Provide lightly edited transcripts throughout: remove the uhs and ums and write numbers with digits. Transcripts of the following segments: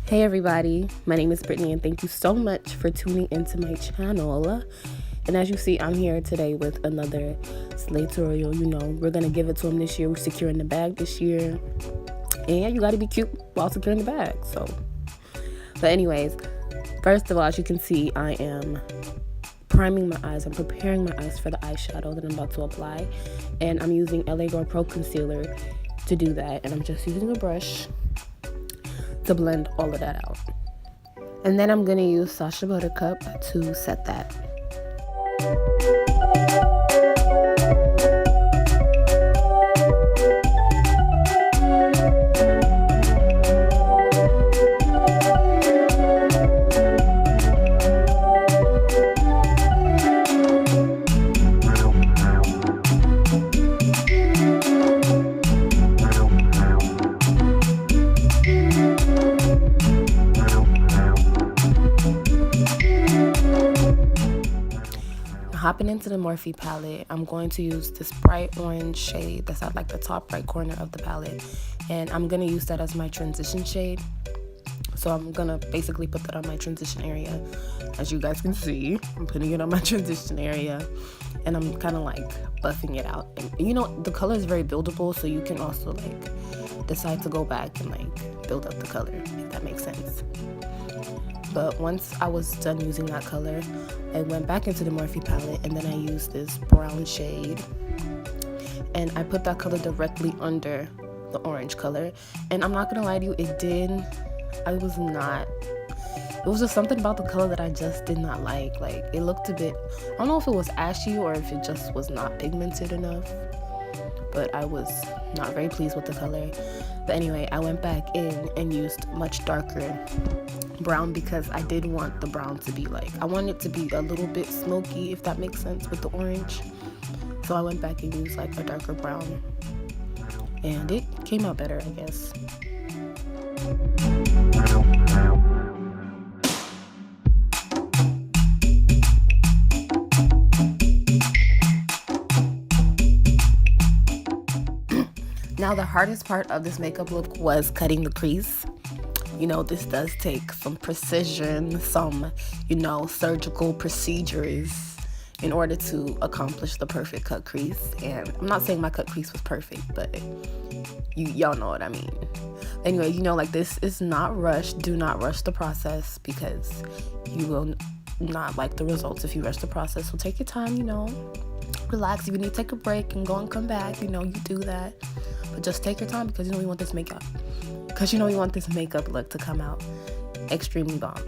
Hey everybody, my name is Brittany and thank you so much for tuning into my channel. And as you see, I'm here today with another slay tutorial. You know, we're gonna give it to them this year. We're securing the bag this year. And you gotta be cute while securing the bag. But anyways, first of all, as you can see, I am priming my eyes. I'm preparing my eyes for the eyeshadow that I'm about to apply. And I'm using LA Girl Pro Concealer to do that. And I'm just using a brush to blend all of that out. And then I'm gonna use Sasha Buttercup to set that. Hopping into the Morphe palette, I'm going to use this bright orange shade that's at like the top right corner of the palette, and I'm gonna use that as my transition shade. So I'm gonna basically put that on my transition area. As you guys can see, I'm putting it on my transition area, and I'm kind of like buffing it out. And you know, the color is very buildable, so you can also like decide to go back and like build up the color, if that makes sense. But once I was done using that color, I went back into the Morphe palette and then I used this brown shade. And I put that color directly under the orange color. And I'm not gonna lie to you, it was just something about the color that I just did not like. Like, it looked a bit, I don't know if it was ashy or if it just was not pigmented enough. But I was not very pleased with the color. But anyway, I went back in and used much darker brown because I did want the brown to be like, I want it to be a little bit smoky, if that makes sense, with the orange. So I went back and used like a darker brown, and it came out better, I guess. Now the hardest part of this makeup look was cutting the crease. You know, this does take some precision, some, you know, surgical procedures in order to accomplish the perfect cut crease. And I'm not saying my cut crease was perfect, but y'all know what I mean. Anyway, you know, like, this is not rushed. Do not rush the process because you will not like the results if you rush the process. So take your time, you know, relax. If you need to take a break and go and come back, you know, you do that. But just take your time because you know we want this makeup. Because you know we want this makeup look to come out extremely bomb.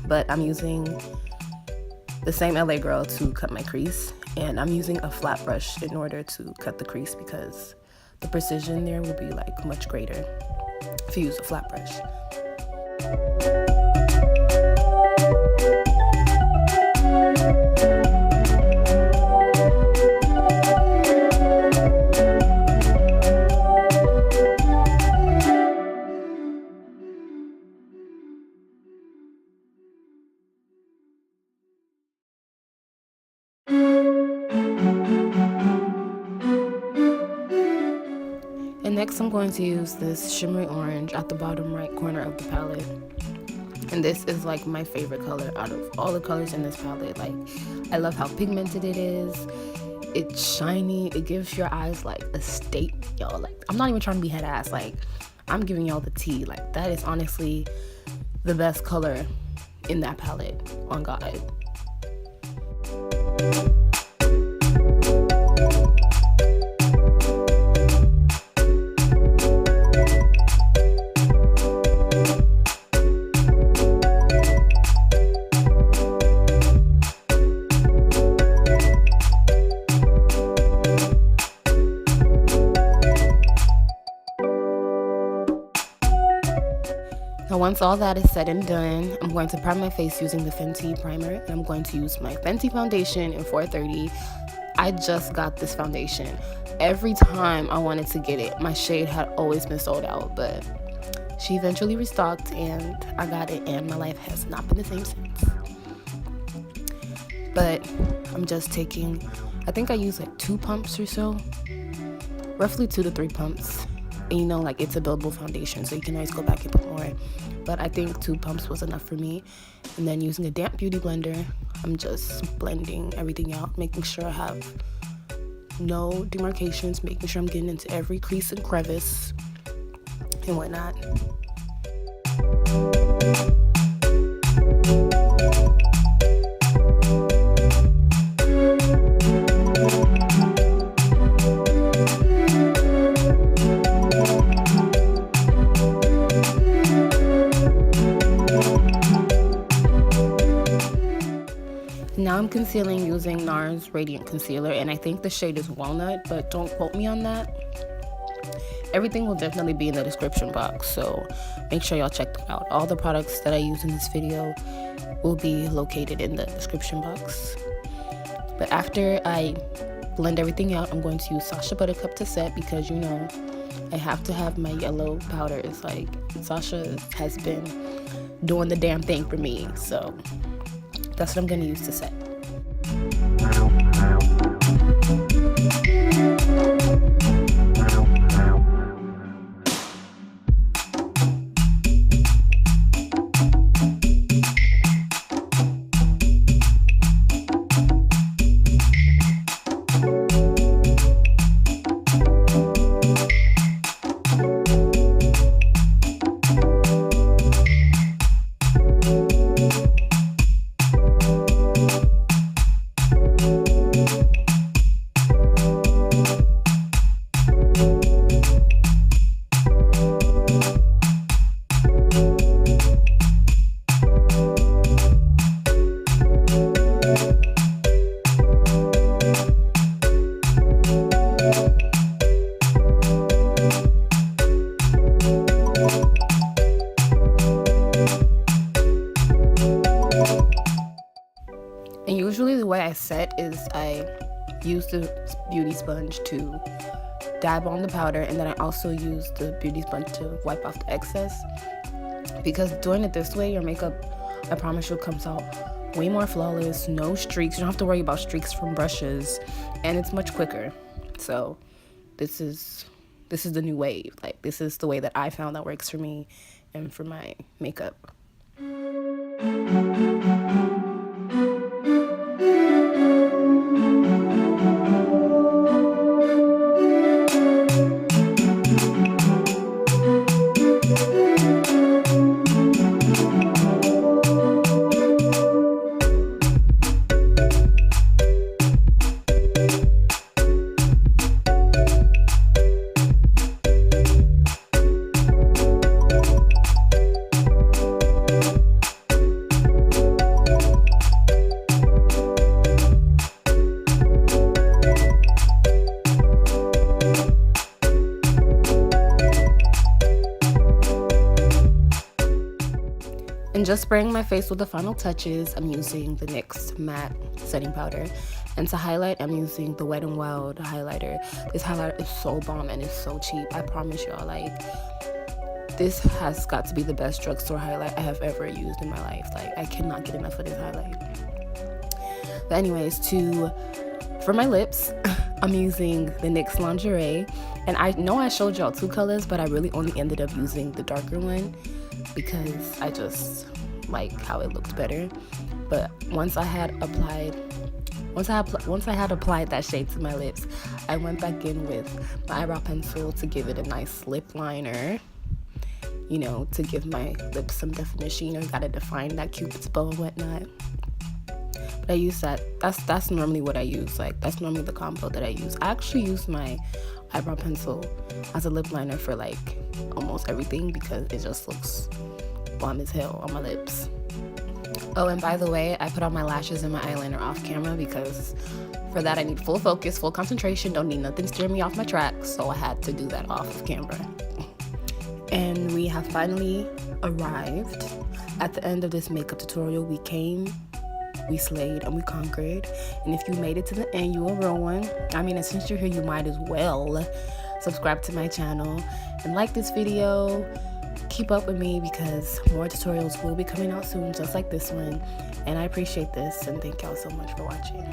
But I'm using the same LA Girl to cut my crease. And I'm using a flat brush in order to cut the crease because the precision there will be like much greater if you use a flat brush. And next I'm going to use this shimmery orange at the bottom right corner of the palette. And this is like my favorite color out of all the colors in this palette. Like, I love how pigmented it is. It's shiny. It gives your eyes like a state, y'all. Like, I'm not even trying to be head ass. Like, I'm giving y'all the tea. Like, that is honestly the best color in that palette, on God. Now once all that is said and done, I'm going to prime my face using the Fenty primer, and I'm going to use my Fenty foundation in 430. I just got this foundation. Every time I wanted to get it, my shade had always been sold out, but she eventually restocked and I got it, and my life has not been the same since. But I'm just taking, I think I used like 2 pumps or so, roughly 2 to 3 pumps, And you know, like, it's a buildable foundation, so you can always go back and put more. But I think 2 pumps was enough for me. And then using a damp beauty blender, I'm just blending everything out, making sure I have no demarcations, making sure I'm getting into every crease and crevice and whatnot. Now I'm concealing using Nars Radiant Concealer, and I think the shade is Walnut, but don't quote me on that. Everything will definitely be in the description box, so make sure y'all check that out. All the products that I use in this video will be located in the description box. But after I blend everything out, I'm going to use Sasha Buttercup to set, because you know I have to have my yellow powders. Like, Sasha has been doing the damn thing for me, so that's what I'm going to use to set. And usually the way I set is I use the beauty sponge to dab on the powder, and then I also use the beauty sponge to wipe off the excess, because doing it this way, your makeup, I promise you, comes out way more flawless, no streaks. You don't have to worry about streaks from brushes, and it's much quicker. So this is the new wave. Like, this is the way that I found that works for me and for my makeup. And just spraying my face with the final touches, I'm using the NYX matte setting powder. And to highlight, I'm using the Wet n Wild highlighter. This highlighter is so bomb and it's so cheap. I promise y'all, like, this has got to be the best drugstore highlight I have ever used in my life. Like, I cannot get enough of this highlight. But anyways, for my lips, I'm using the NYX Lingerie. And I know I showed y'all 2 colors, but I really only ended up using the darker one because I just like how it looked better. But once I had applied that shade to my lips, I went back in with my eyebrow pencil to give it a nice lip liner, you know, to give my lips some definition. You know, you gotta define that Cupid's bow and whatnot. But I use that. That's normally what I use. Like, that's normally the combo that I use. I actually use my eyebrow pencil as a lip liner for like almost everything because it just looks bomb as hell on my lips. Oh, and by the way, I put on my lashes and my eyeliner off camera because for that I need full focus, full concentration, don't need nothing steering me off my track, so I had to do that off of camera. And we have finally arrived at the end of this makeup tutorial. We came, we slayed, and we conquered. And if you made it to the end, you a real one. I mean, and since you're here, you might as well subscribe to my channel and like this video. Keep up with me because more tutorials will be coming out soon, just like this one. And I appreciate this, and thank y'all so much for watching.